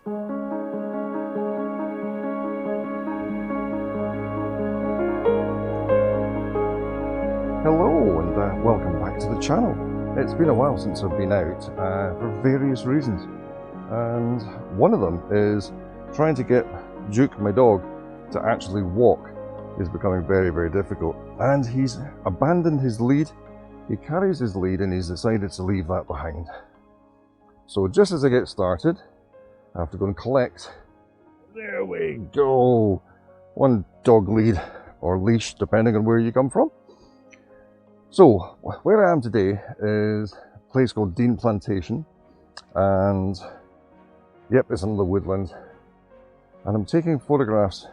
Hello and welcome back to the channel. It's been a while since I've been out for various reasons, and one of them is trying to get Duke, my dog, to actually walk is becoming very difficult, and he's abandoned his lead. He carries his lead and he's decided to leave that behind. So just as I get started, I have to go and collect. There we go. One dog lead or leash, depending on where you come from. So where I am today is a place called Dean Plantation, and yep, it's another woodland, and I'm taking photographs,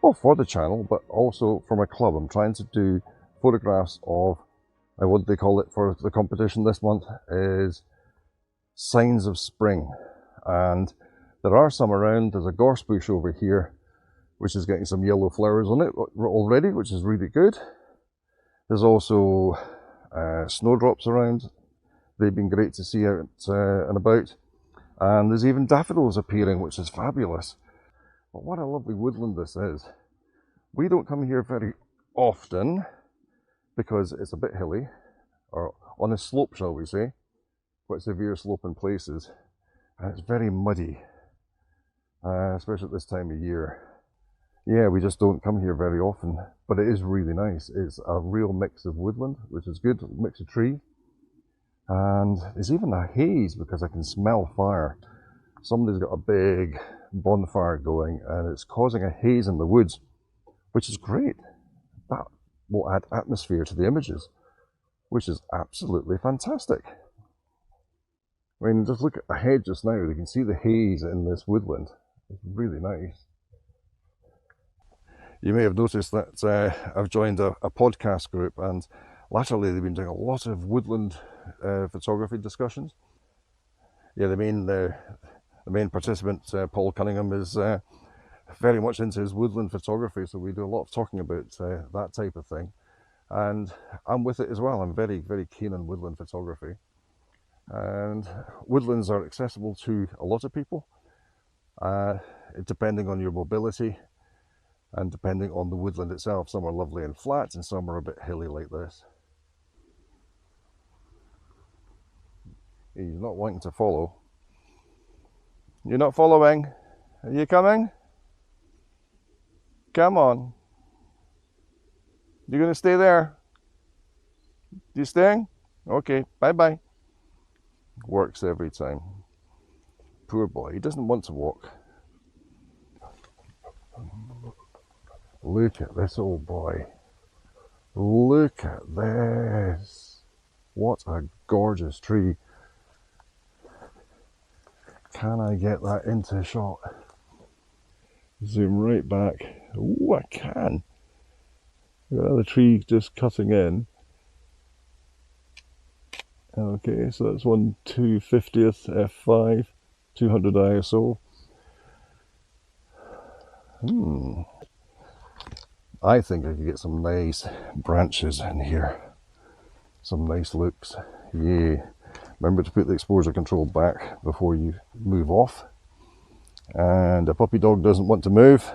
well, for the channel, but also for my club. I'm trying to do photographs of, what they call it for the competition this month is signs of spring, and there are some around. There's a gorse bush over here which is getting some yellow flowers on it already, which is really good. There's also snowdrops around. They've been great to see out and about. And there's even daffodils appearing, which is fabulous. But what a lovely woodland this is. We don't come here very often because it's a bit hilly, or on a slope, shall we say. Quite severe slope in places. And it's very muddy, especially at this time of year. Yeah, we just don't come here very often, but it is really nice. It's a real mix of woodland, which is good, mix of tree. And there's even a haze because I can smell fire. Somebody's got a big bonfire going and it's causing a haze in the woods, which is great. That will add atmosphere to the images, which is absolutely fantastic. I mean, just look ahead just now, you can see the haze in this woodland. It's really nice. You may have noticed that I've joined a podcast group, and latterly they've been doing a lot of woodland photography discussions. Yeah, the main participant, Paul Cunningham, is very much into his woodland photography, so we do a lot of talking about that type of thing. And I'm with it as well. I'm very keen on woodland photography. And woodlands are accessible to a lot of people, depending on your mobility. And depending on the woodland itself, some are lovely and flat and some are a bit hilly like this. He's not wanting to follow. You're not following? Are you coming? Come on. You're going to stay there? You staying? Okay, bye-bye. Works every time. Poor boy, he doesn't want to walk. Look at this old boy. Look at this. What a gorgeous tree. Can I get that into shot? Zoom right back. Oh, I can. Look at the tree just cutting in. Okay, so that's 1/250th f5, 200 ISO. I think I could get some nice branches in here. Some nice looks. Yeah. Remember to put the exposure control back before you move off. And a puppy dog doesn't want to move.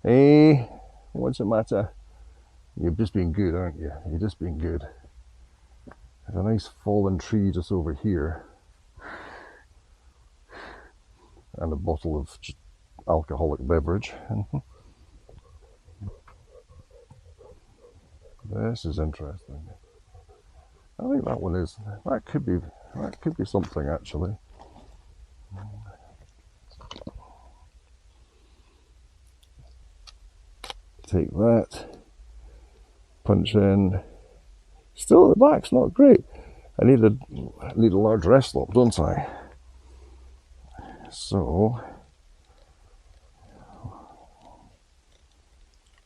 Hey, what's the matter? You're just being good, aren't you? You're just being good. There's a nice fallen tree just over here. And a bottle of alcoholic beverage. This is interesting. I think that one is, that could be something actually. Take that, punch in. Still at the back's not great. I need a large rest stop, don't I? So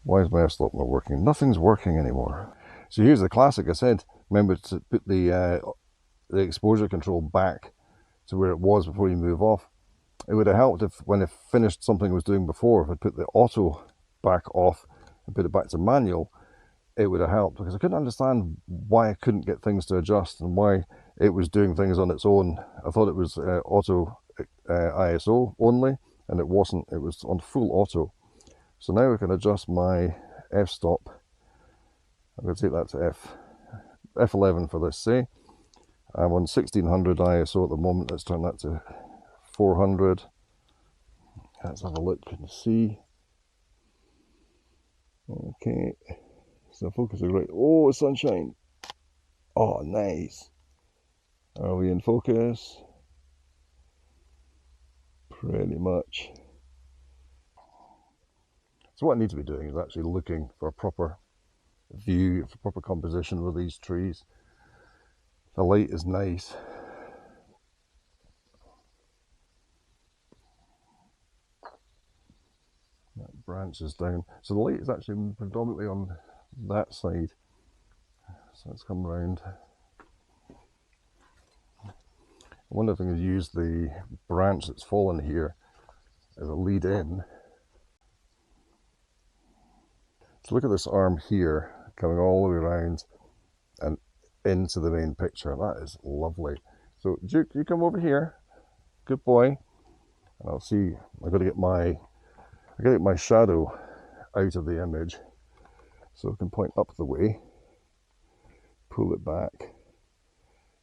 why is my f-stop not working? Nothing's working anymore. So here's the classic. I said, remember to put the exposure control back to where it was before you move off. It would have helped if, when I finished something I was doing before, if I put the auto back off and put it back to manual, it would have helped, because I couldn't understand why I couldn't get things to adjust and why it was doing things on its own. I thought it was auto ISO only, and it wasn't. It was on full auto. So now we can adjust my f-stop. I'm going to take that to F11 for this, say. I'm on 1600 ISO at the moment. Let's turn that to 400. Let's have a look and see. Okay, so focusing right. Oh, sunshine. Oh, nice. Are we in focus? Pretty much. So what I need to be doing is actually looking for a proper view, for proper composition with these trees. The light is nice. That branch is down. So the light is actually predominantly on that side. So let's come around. I wonder if I can use the branch that's fallen here as a lead in. So look at this arm here coming all the way around and into the main picture. That is lovely. So Duke, you come over here. Good boy. And I'll see, I've got to get my shadow out of the image so I can point up the way, pull it back,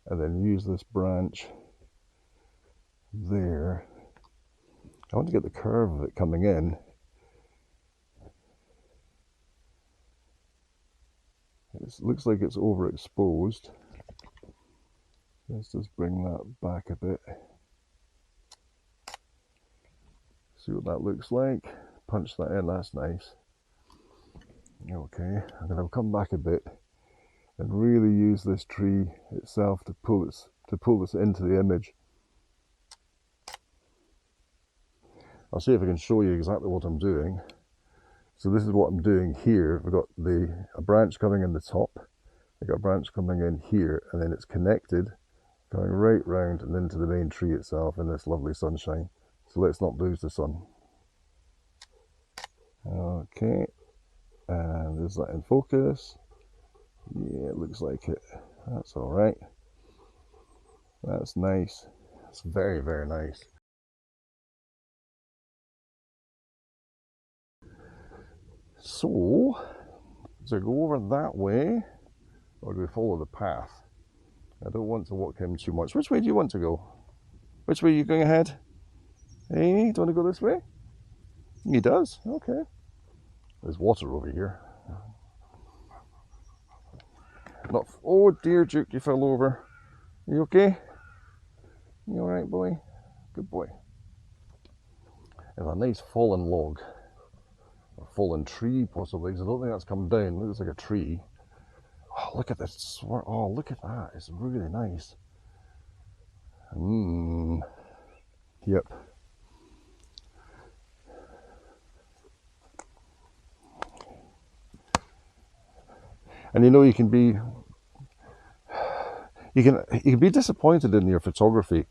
and then use this branch there. I want to get the curve of it coming in. It looks like it's overexposed. Let's just bring that back a bit. See what that looks like. Punch that in, that's nice. Okay, I'm going to come back a bit and really use this tree itself to pull this into the image. I'll see if I can show you exactly what I'm doing. So this is what I'm doing here. We've got a branch coming in the top. I've got a branch coming in here, and then it's connected, going right round and into the main tree itself in this lovely sunshine. So let's not lose the sun. Okay, and is that in focus? Yeah, it looks like it. That's all right. That's nice. It's very, very nice. So, does it go over that way, or do we follow the path? I don't want to walk him too much. Which way do you want to go? Which way are you going ahead? Hey, do you want to go this way? He does. Okay. There's water over here. Not. Oh dear, Duke, you fell over. You okay? You all right, boy? Good boy. There's a nice fallen log. A fallen tree, possibly, because I don't think that's come down. It looks like a tree. Oh, look at this. Oh, look at that. It's really nice. Yep. And you know, you can be disappointed in your photography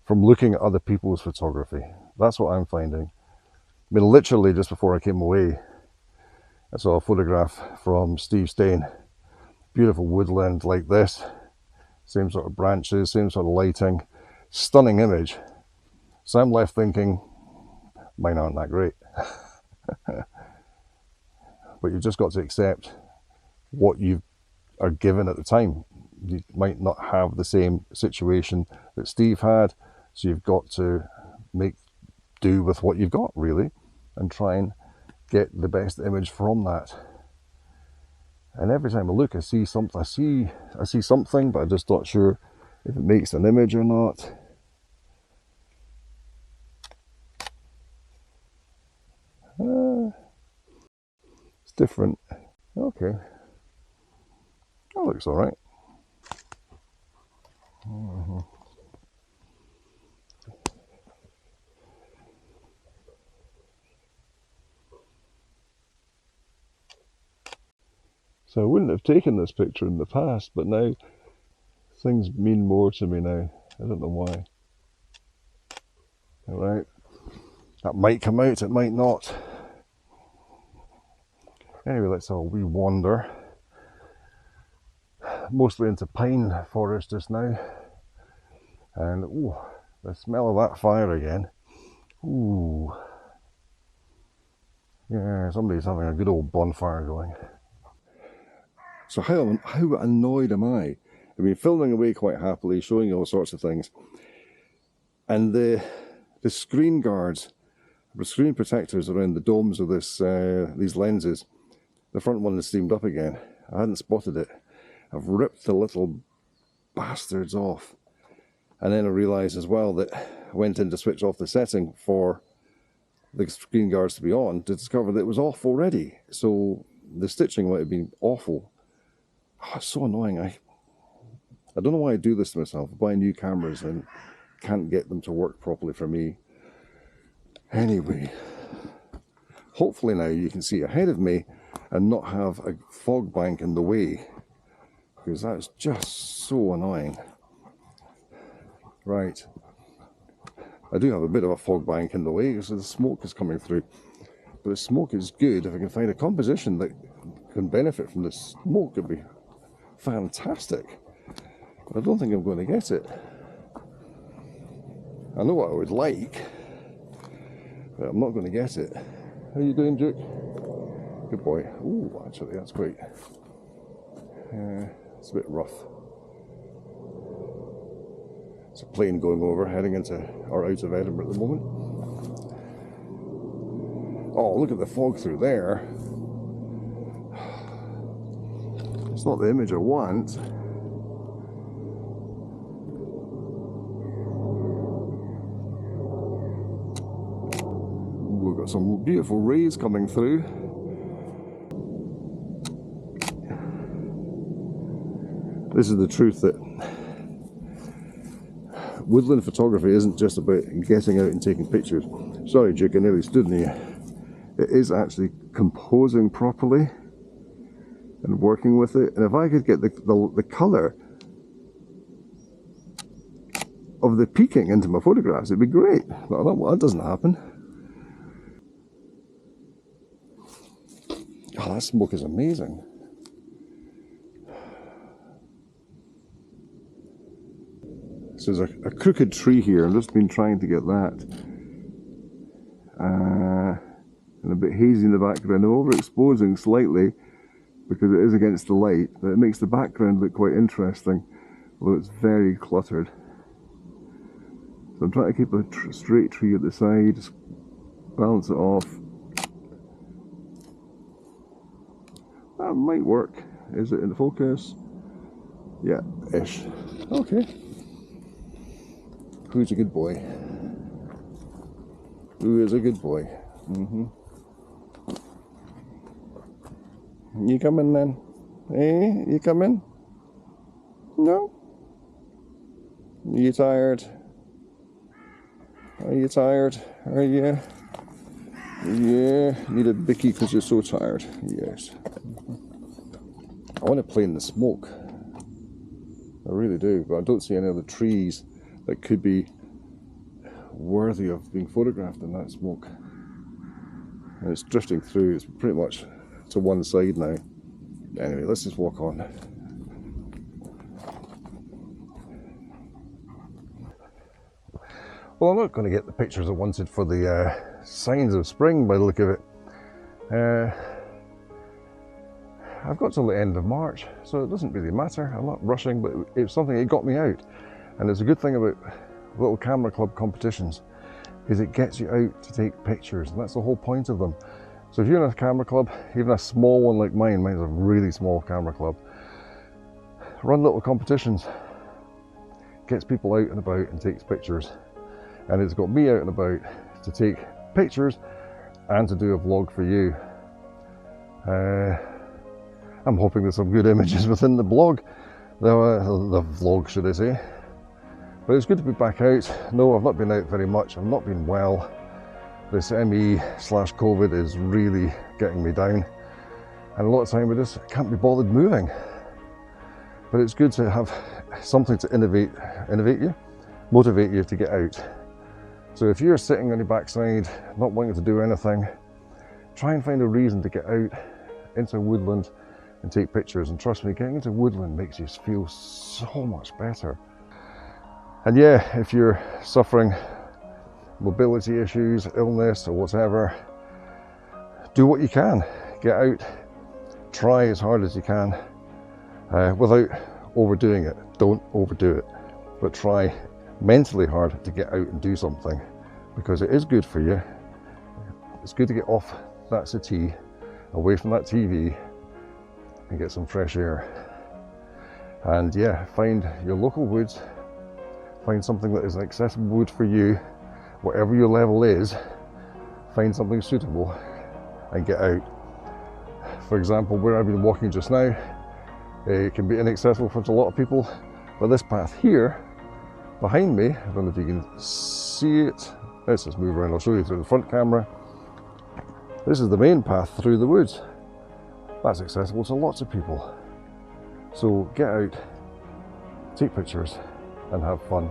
from looking at other people's photography. That's what I'm finding. I mean, literally just before I came away, I saw a photograph from Steve Stain. Beautiful woodland like this. Same sort of branches, same sort of lighting. Stunning image. So I'm left thinking, mine aren't that great. But you've just got to accept what you are given at the time. You might not have the same situation that Steve had, so you've got to make do with what you've got, really, and try and get the best image from that. And every time I look, I see something. I see something, but I'm just not sure if it makes an image or not. It's different. Okay, that looks all right. So I wouldn't have taken this picture in the past, but now things mean more to me now. I don't know why. All right, that might come out, it might not. Anyway, let's have a wee wander. Mostly into pine forest just now. And ooh, the smell of that fire again. Ooh. Yeah, somebody's having a good old bonfire going. So how annoyed am I? I've been filming away quite happily, showing you all sorts of things. And the screen guards, the screen protectors around the domes of these lenses, the front one is steamed up again. I hadn't spotted it. I've ripped the little bastards off. And then I realised as well that I went in to switch off the setting for the screen guards to be on to discover that it was off already. So the stitching might have been awful. Oh, it's so annoying. I don't know why I do this to myself. I buy new cameras and can't get them to work properly for me. Anyway, hopefully now you can see ahead of me and not have a fog bank in the way, because that's just so annoying. Right, I do have a bit of a fog bank in the way because the smoke is coming through, but the smoke is good. If I can find a composition that can benefit from the smoke, it'd be fantastic. But I don't think I'm going to get it. I know what I would like, but I'm not going to get it. How you doing, Duke? Good boy. Ooh, actually, that's great. It's a bit rough. It's a plane going over, heading into or out of Edinburgh at the moment. Oh, look at the fog through there. It's not the image I want. We've got some beautiful rays coming through. This is the truth, that woodland photography isn't just about getting out and taking pictures. Sorry, Duke, I nearly stood near you. It is actually composing properly and working with it. And if I could get the colour of the peaking into my photographs, it'd be great. But that doesn't happen. Oh, that smoke is amazing. So there's a crooked tree here. I've just been trying to get that. And a bit hazy in the background. I'm overexposing slightly because it is against the light, but it makes the background look quite interesting, although it's very cluttered. So I'm trying to keep a straight tree at the side, just balance it off. That might work. Is it in focus? Yeah, ish. Okay. Who's a good boy? Who is a good boy? You coming then? Eh? You coming? No? Are you tired? Are you tired? Are you? Yeah. Need a bicky because you're so tired. Yes. I want to play in the smoke. I really do, but I don't see any other trees that could be worthy of being photographed in that smoke. And it's drifting through. It's pretty much to one side now. Anyway, let's just walk on. Well, I'm not going to get the pictures I wanted for the signs of spring by the look of it. I've got till the end of March, so it doesn't really matter. I'm not rushing, but it's something that got me out. And it's a good thing about little camera club competitions, is it gets you out to take pictures, and that's the whole point of them. So if you're in a camera club, even a small one like mine, mine's a really small camera club, run little competitions, gets people out and about and takes pictures. And it's got me out and about to take pictures and to do a vlog for you. I'm hoping there's some good images within the blog, the vlog should I say. But it's good to be back out. No, I've not been out very much. I've not been well. This ME/COVID is really getting me down. And a lot of time I just can't be bothered moving. But it's good to have something to motivate you to get out. So if you're sitting on your backside, not wanting to do anything, try and find a reason to get out into woodland and take pictures. And trust me, getting into woodland makes you feel so much better. And yeah, if you're suffering mobility issues, illness or whatever, do what you can. Get out, try as hard as you can without overdoing it. Don't overdo it, but try mentally hard to get out and do something, because it is good for you. It's good to get off that settee, away from that TV, and get some fresh air. And yeah, find your local woods, find something that is an accessible wood for you, whatever your level is, find something suitable and get out. For example, where I've been walking just now, it can be inaccessible for a lot of people, but this path here behind me, I don't know if you can see it, let's just move around, I'll show you through the front camera. This is the main path through the woods. That's accessible to lots of people. So get out, take pictures and have fun,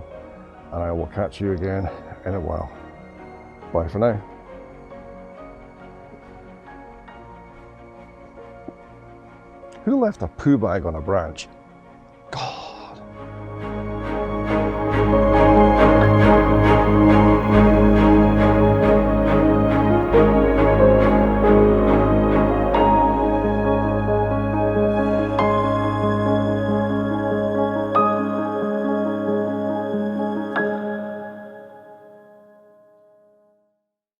and I will catch you again in a while. Bye for now. Who left a poo bag on a branch?